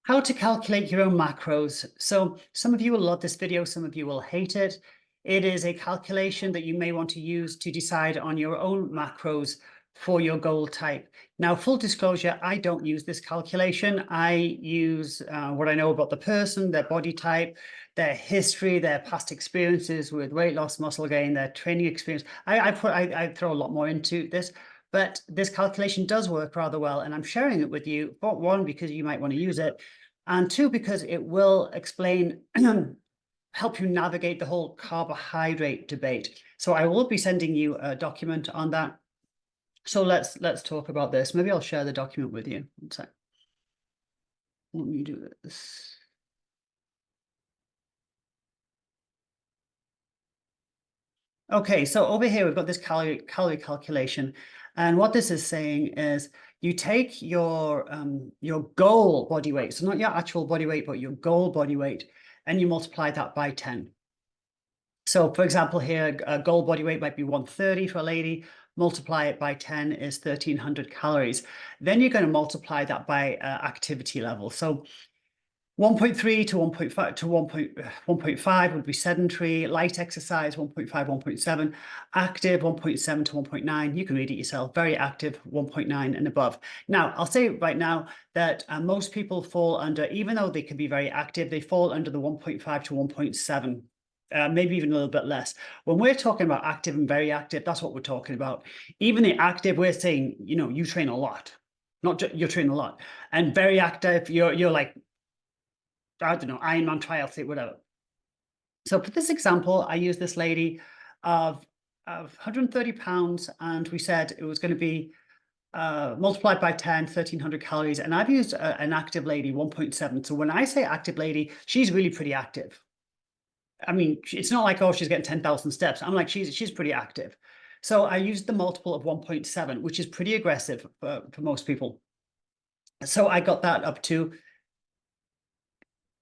How to calculate your own macros. So some of you will love this video, some of you will hate it. It is a calculation that you may want to use to decide on your own macros for your goal type. Now, full disclosure, I don't use this calculation. I use what I know about the person, their body type, their history, their past experiences with weight loss, muscle gain, their training experience. I throw a lot more into this. But this calculation does work rather well, and I'm sharing it with you, for one, because you might want to use it, and two, because it will explain, help you navigate the whole carbohydrate debate. So I will be sending you a document on that. So let's talk about this. Maybe I'll share the document with you. One sec. Let me do this. Okay, so over here we've got this calorie calculation, and what this is saying is you take your goal body weight, so not your actual body weight, but your goal body weight, and you multiply that by 10. So, for example, here a goal body weight might be 130 for a lady. Multiply it by 10 is 1,300 calories. Then you're going to multiply that by activity level. So 1.3 to 1.5 to 1.5 would be sedentary, light exercise 1.5, 1.7, active 1.7 to 1.9. You can read it yourself. Very active 1.9 and above. Now, I'll say right now that most people fall under, even though they can be very active, they fall under the 1.5 to 1.7. Maybe even a little bit less. When we're talking about active and very active, that's what we're talking about. Even the active, we're saying, you train a lot, not just you train a lot, and very active, you're like, I don't know, Ironman triathlete, whatever. So for this example, I use this lady of 130 pounds, and we said it was going to be multiplied by 10, 1,300 calories. And I've used an active lady, 1.7. So when I say active lady, she's really pretty active. I mean, it's not like, oh, she's getting 10,000 steps. I'm like, she's pretty active. So I used the multiple of 1.7, which is pretty aggressive for most people. So I got that up to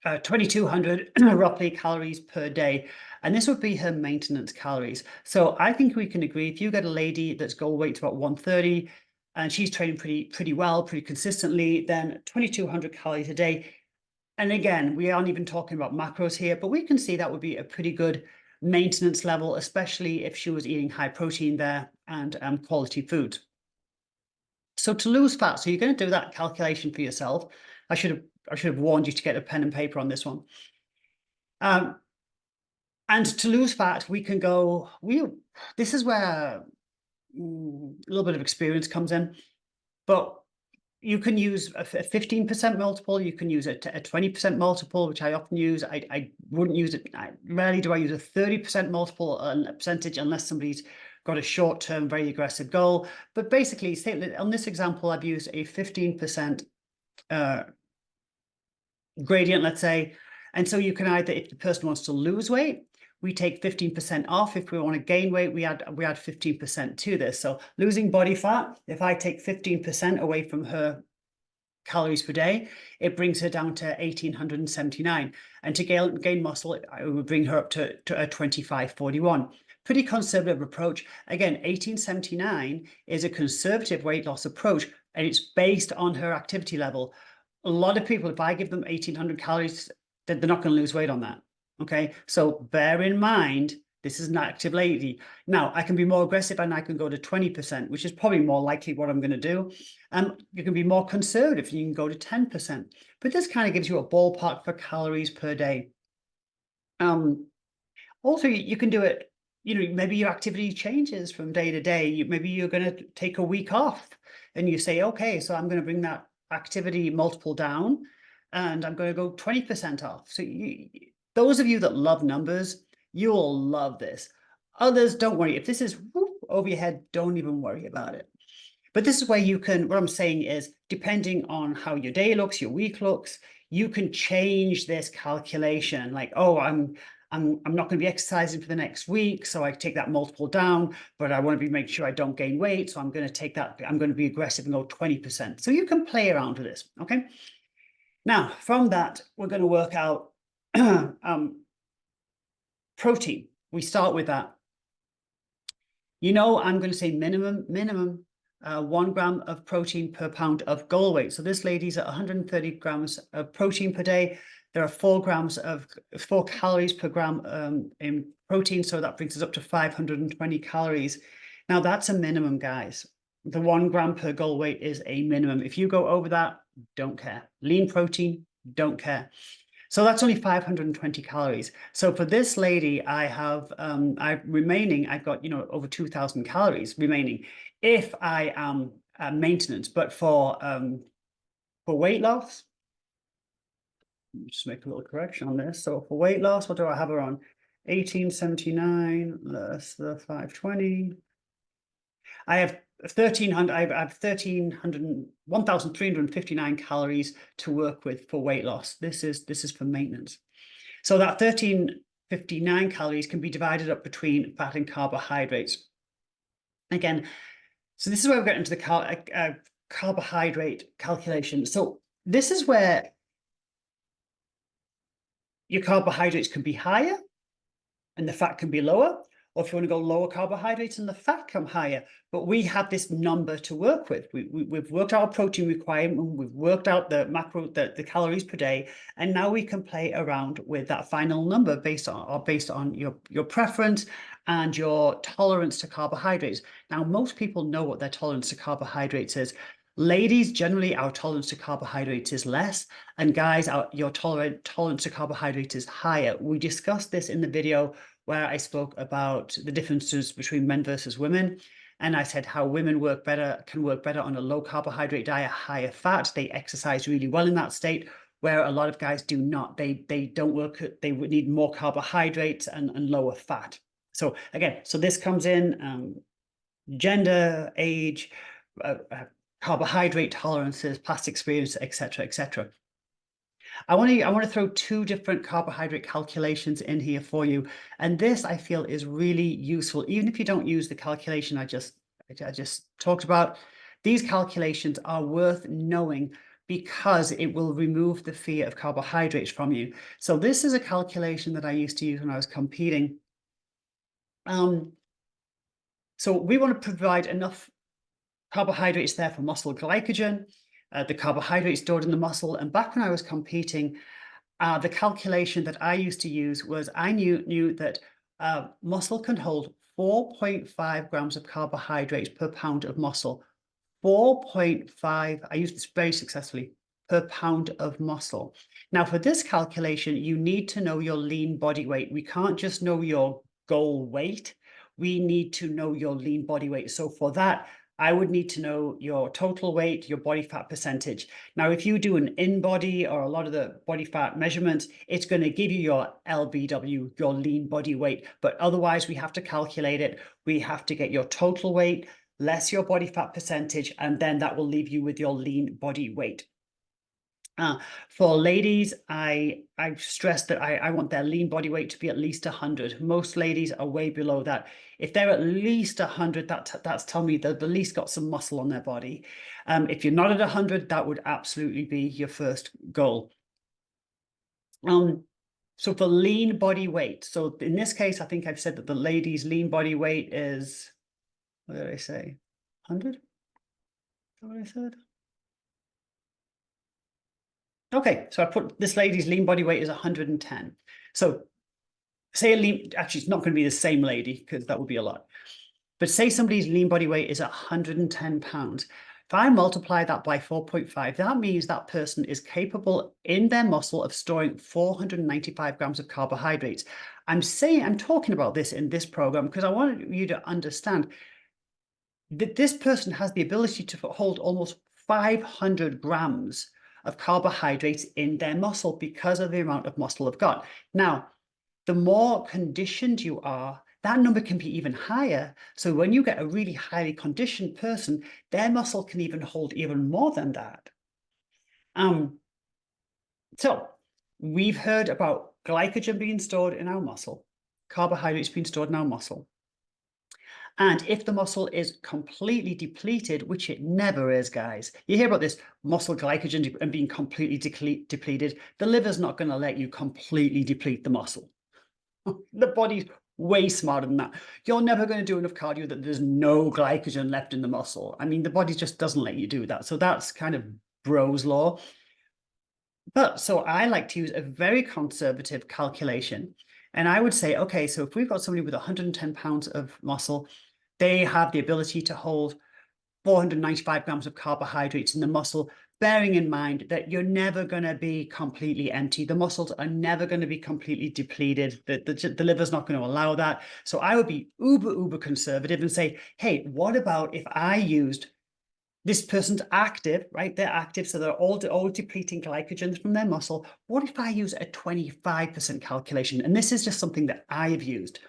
2,200 roughly calories per day. And this would be her maintenance calories. So I think we can agree, if you get a lady that's goal weight's about 130 and she's training pretty well, pretty consistently, then 2,200 calories a day. And again, we aren't even talking about macros here, but we can see that would be a pretty good maintenance level, especially if she was eating high protein there and quality food. So to lose fat, so you're going to do that calculation for yourself. I should have warned you to get a pen and paper on this one. And to lose fat, we can go, this is where a little bit of experience comes in, but you can use a 15% multiple. You can use a 20% multiple, which I often use. I wouldn't use it. Rarely do I use a 30% multiple percentage unless somebody's got a short-term, very aggressive goal. But basically, say on this example, I've used a 15% gradient, let's say. And so you can either, if the person wants to lose weight, we take 15% off. If we want to gain weight, we add 15% to this. So losing body fat, if I take 15% away from her calories per day, it brings her down to 1,879. And to gain muscle, it would bring her up to a 2,541. Pretty conservative approach. Again, 1,879 is a conservative weight loss approach, and it's based on her activity level. A lot of people, if I give them 1,800 calories, they're not going to lose weight on that. Okay, so bear in mind, this is an active lady. Now, I can be more aggressive and I can go to 20%, which is probably more likely what I'm going to do. You can be more conservative, you can go to 10%. But this kind of gives you a ballpark for calories per day. Also, you can do it, maybe your activity changes from day to day. Maybe you're going to take a week off and you say, okay, so I'm going to bring that activity multiple down and I'm going to go 20% off. So those of you that love numbers, you'll love this. Others, don't worry. If this is over your head, don't even worry about it. But this is where you can, what I'm saying is, depending on how your day looks, your week looks, you can change this calculation. Like, oh, I'm not going to be exercising for the next week, so I take that multiple down, but I want to make sure I don't gain weight, so I'm going to take that, I'm going to be aggressive and go 20%. So you can play around with this, okay? Now, from that, we're going to work out protein. We start with that. I'm going to say minimum 1 gram of protein per pound of goal weight. So this lady's at 130 grams of protein per day. There are 4 calories per gram in protein. So that brings us up to 520 calories. Now that's a minimum, guys. The 1 gram per goal weight is a minimum. If you go over that, don't care. Lean protein, don't care. So that's only 520 calories. So for this lady, I have I've got, over 2,000 calories remaining if I am maintenance. But for weight loss, let me just make a little correction on this. So for weight loss, what do I have her on? 1879 less the 520. I have 1,359 calories to work with for weight loss. This is for maintenance. So that 1,359 calories can be divided up between fat and carbohydrates. Again, so this is where we get into the carbohydrate calculation. So this is where your carbohydrates can be higher and the fat can be lower, or if you want to go lower carbohydrates and the fat come higher. But we have this number to work with. We've worked out our protein requirement, we've worked out the the calories per day, and now we can play around with that final number based on your preference and your tolerance to carbohydrates. Now, most people know what their tolerance to carbohydrates is. Ladies, generally, our tolerance to carbohydrates is less, and guys, your tolerance to carbohydrates is higher. We discussed this in the video where I spoke about the differences between men versus women. And I said how women can work better on a low carbohydrate diet, higher fat. They exercise really well in that state, where a lot of guys do not. They don't work, they would need more carbohydrates and lower fat. So again, this comes in gender, age, carbohydrate tolerances, past experience, etc., etc. I want to throw 2 different carbohydrate calculations in here for you, and this I feel is really useful, even if you don't use the calculation I just talked about. These calculations are worth knowing because it will remove the fear of carbohydrates from you. So this is a calculation that I used to use when I was competing. So we want to provide enough carbohydrates there for muscle glycogen, the carbohydrates stored in the muscle. And back when I was competing, the calculation that I used to use was I knew that muscle can hold 4.5 grams of carbohydrates per pound of muscle. 4.5, I used this very successfully, per pound of muscle. Now, for this calculation, you need to know your lean body weight. We can't just know your goal weight. We need to know your lean body weight. So for that, I would need to know your total weight, your body fat percentage. Now, if you do an in-body or a lot of the body fat measurements, it's going to give you your LBW, your lean body weight. But otherwise, we have to calculate it. We have to get your total weight, less your body fat percentage, and then that will leave you with your lean body weight. For ladies, I stress that I want their lean body weight to be at least 100. Most ladies are way below that. If they're at least 100, that's telling me they've at least got some muscle on their body. If you're not at 100, that would absolutely be your first goal. So for lean body weight, so in this case, I think I've said that the lady's lean body weight is, what did I say? 100? Is that what I said? Okay, so I put this lady's lean body weight is 110. So say actually it's not going to be the same lady because that would be a lot. But say somebody's lean body weight is 110 pounds. If I multiply that by 4.5, that means that person is capable in their muscle of storing 495 grams of carbohydrates. I'm talking about this in this program because I want you to understand that this person has the ability to hold almost 500 grams of carbohydrates in their muscle because of the amount of muscle they've got. Now, the more conditioned you are, that number can be even higher. So when you get a really highly conditioned person, their muscle can even hold even more than that. So we've heard about glycogen being stored in our muscle, carbohydrates being stored in our muscle. And if the muscle is completely depleted, which it never is, guys, you hear about this muscle glycogen and being completely depleted. The liver's not going to let you completely deplete the muscle. The body's way smarter than that. You're never going to do enough cardio that there's no glycogen left in the muscle. I mean, the body just doesn't let you do that. So that's kind of Bro's law. But so I like to use a very conservative calculation. And I would say, okay, so if we've got somebody with 110 pounds of muscle, they have the ability to hold 495 grams of carbohydrates in the muscle, bearing in mind that you're never going to be completely empty. The muscles are never going to be completely depleted. The liver's not going to allow that. So I would be uber conservative and say, hey, what about if I used this person's active, right? They're active, so they're all depleting glycogen from their muscle. What if I use a 25% calculation? And this is just something that I've used.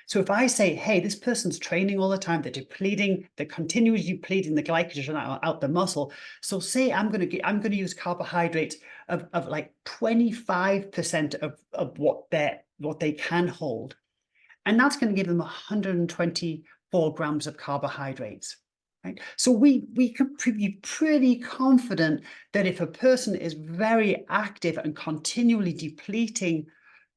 So if I say, hey, this person's training all the time, they're continuously depleting the glycogen out the muscle. So say I'm going to use carbohydrates of like 25% of what they can hold. And that's going to give them 124 grams of carbohydrates. Right? So we can be pretty confident that if a person is very active and continually depleting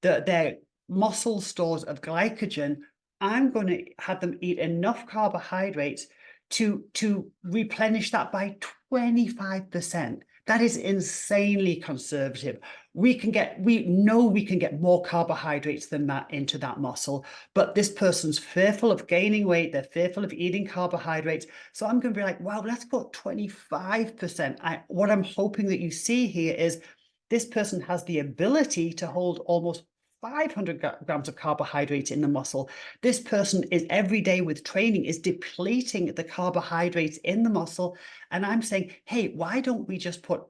their muscle stores of glycogen, I'm going to have them eat enough carbohydrates to replenish that by 25%. That is insanely conservative. We know we can get more carbohydrates than that into that muscle, but this person's fearful of gaining weight. They're fearful of eating carbohydrates. So I'm going to be like, wow, let's go 25%. What I'm hoping that you see here is this person has the ability to hold almost 500 grams of carbohydrates in the muscle. This person is every day with training is depleting the carbohydrates in the muscle. And I'm saying, hey, why don't we just put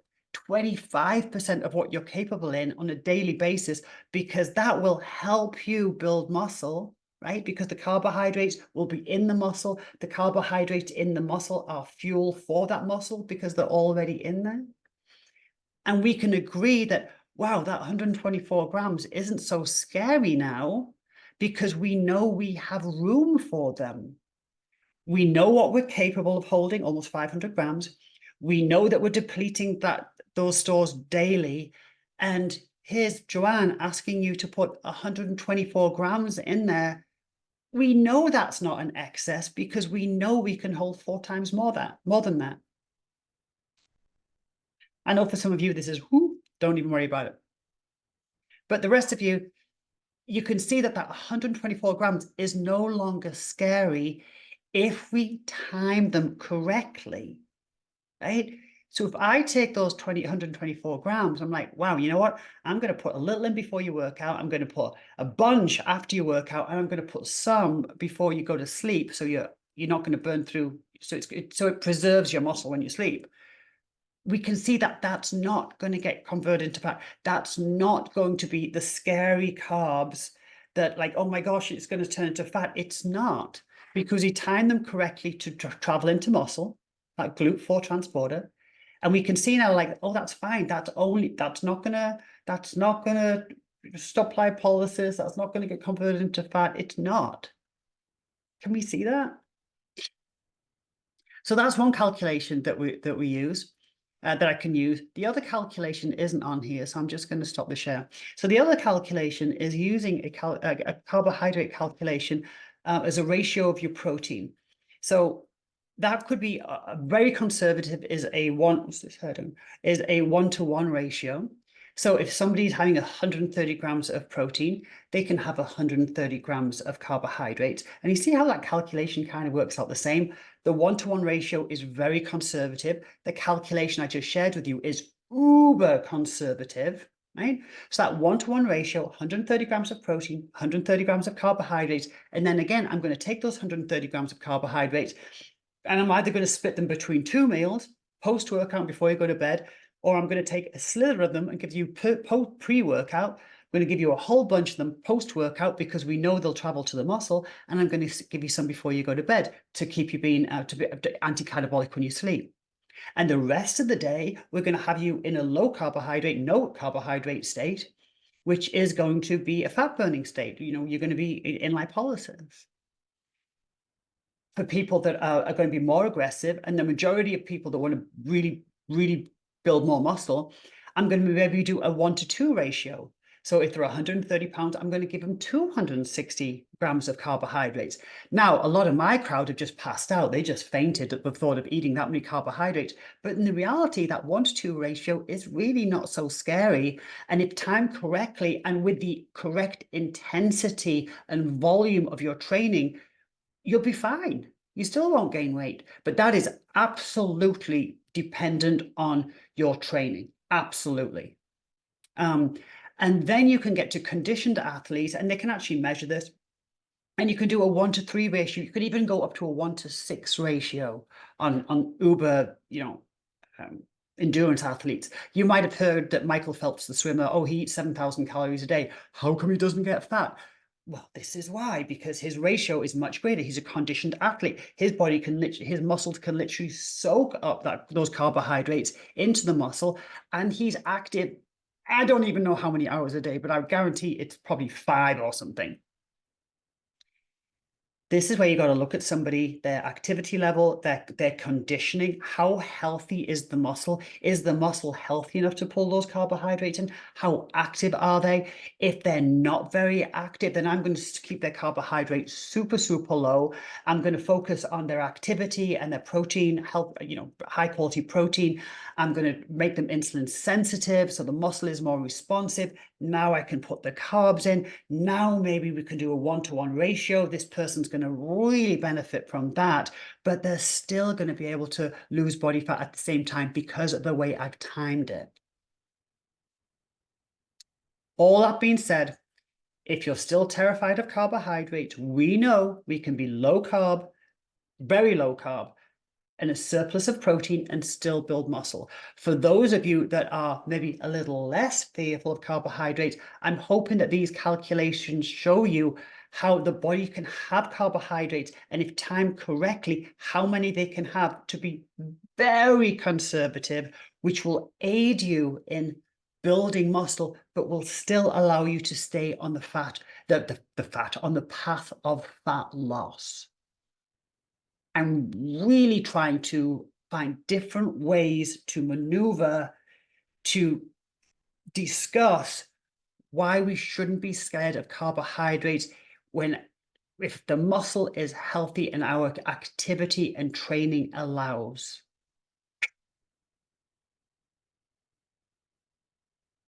25% of what you're capable in on a daily basis? Because that will help you build muscle, right? Because the carbohydrates will be in the muscle. The carbohydrates in the muscle are fuel for that muscle because they're already in there. And we can agree that, wow, that 124 grams isn't so scary now because we know we have room for them. We know what we're capable of holding, almost 500 grams. We know that we're depleting those stores daily. And here's Joanne asking you to put 124 grams in there. We know that's not an excess because we know we can hold 4 times more than that. I know for some of you, this is, don't even worry about it. But the rest of you, you can see that 124 grams is no longer scary if we time them correctly, right? So if I take those 124 grams, I'm like, wow, you know what? I'm going to put a little in before you work out. I'm going to put a bunch after you work out, and I'm going to put some before you go to sleep. So you're not going to burn through. So it preserves your muscle when you sleep. We can see that that's not going to get converted into fat. That's not going to be the scary carbs that like, oh my gosh, it's going to turn into fat. It's not, because you time them correctly to travel into muscle, like GLUT4 transporter. And we can see now like, oh, that's fine. That's not gonna stop lipolysis. That's not going to get converted into fat. It's not. Can we see that? So that's one calculation that we use. That I can use. The other calculation isn't on here, so I'm just going to stop the share. So the other calculation is using a carbohydrate calculation as a ratio of your protein. So that could be very conservative, is a 1-to-1 ratio. So if somebody's having 130 grams of protein, they can have 130 grams of carbohydrates. And you see how that calculation kind of works out the same. The 1-to-1 ratio is very conservative. The calculation I just shared with you is uber conservative, right? So that 1-to-1 ratio, 130 grams of protein, 130 grams of carbohydrates. And then again, I'm going to take those 130 grams of carbohydrates, and I'm either going to split them between 2 meals, post-workout before you go to bed, or I'm going to take a slither of them and give you pre-workout. I'm going to give you a whole bunch of them post-workout because we know they'll travel to the muscle, and I'm going to give you some before you go to bed to keep you being anti-catabolic when you sleep. And the rest of the day, we're going to have you in a low carbohydrate, no carbohydrate state, which is going to be a fat burning state. You're going to be in lipolysis. For people that are going to be more aggressive, and the majority of people that want to really, really build more muscle, I'm going to maybe do a 1-to-2 ratio. So if they're 130 pounds, I'm going to give them 260 grams of carbohydrates. Now, a lot of my crowd have just passed out. They just fainted at the thought of eating that many carbohydrates. But in the reality, that 1-to-2 ratio is really not so scary. And if timed correctly and with the correct intensity and volume of your training, you'll be fine. You still won't gain weight. But that is absolutely dependent on your training. Absolutely. And then you can get to conditioned athletes, and they can actually measure this. And you can do a 1-to-3 ratio. You could even go up to a 1-to-6 ratio on uber, endurance athletes. You might have heard that Michael Phelps, the swimmer, oh, he eats 7,000 calories a day. How come he doesn't get fat? Well, this is why, because his ratio is much greater. He's a conditioned athlete. His body can literally, his muscles can literally soak up those carbohydrates into the muscle, and he's active. I don't even know how many hours a day, but I guarantee it's probably 5 or something. This is where you got to look at somebody, their activity level, their conditioning. How healthy is the muscle? Is the muscle healthy enough to pull those carbohydrates in? How active are they? If they're not very active, then I'm going to keep their carbohydrates super, super low. I'm going to focus on their activity and their protein, high quality protein. I'm going to make them insulin sensitive, so the muscle is more responsive. Now I can put the carbs in. Now maybe we can do a 1-to-1 ratio. This person's going to really benefit from that, but they're still going to be able to lose body fat at the same time because of the way I've timed it. All that being said, if you're still terrified of carbohydrates, we know we can be low carb, very low carb, and a surplus of protein and still build muscle. For those of you that are maybe a little less fearful of carbohydrates, I'm hoping that these calculations show you how the body can have carbohydrates, and if timed correctly, how many they can have, to be very conservative, which will aid you in building muscle, but will still allow you to stay on the fat, on the path of fat loss. I'm really trying to find different ways to maneuver, to discuss why we shouldn't be scared of carbohydrates if the muscle is healthy and our activity and training allows.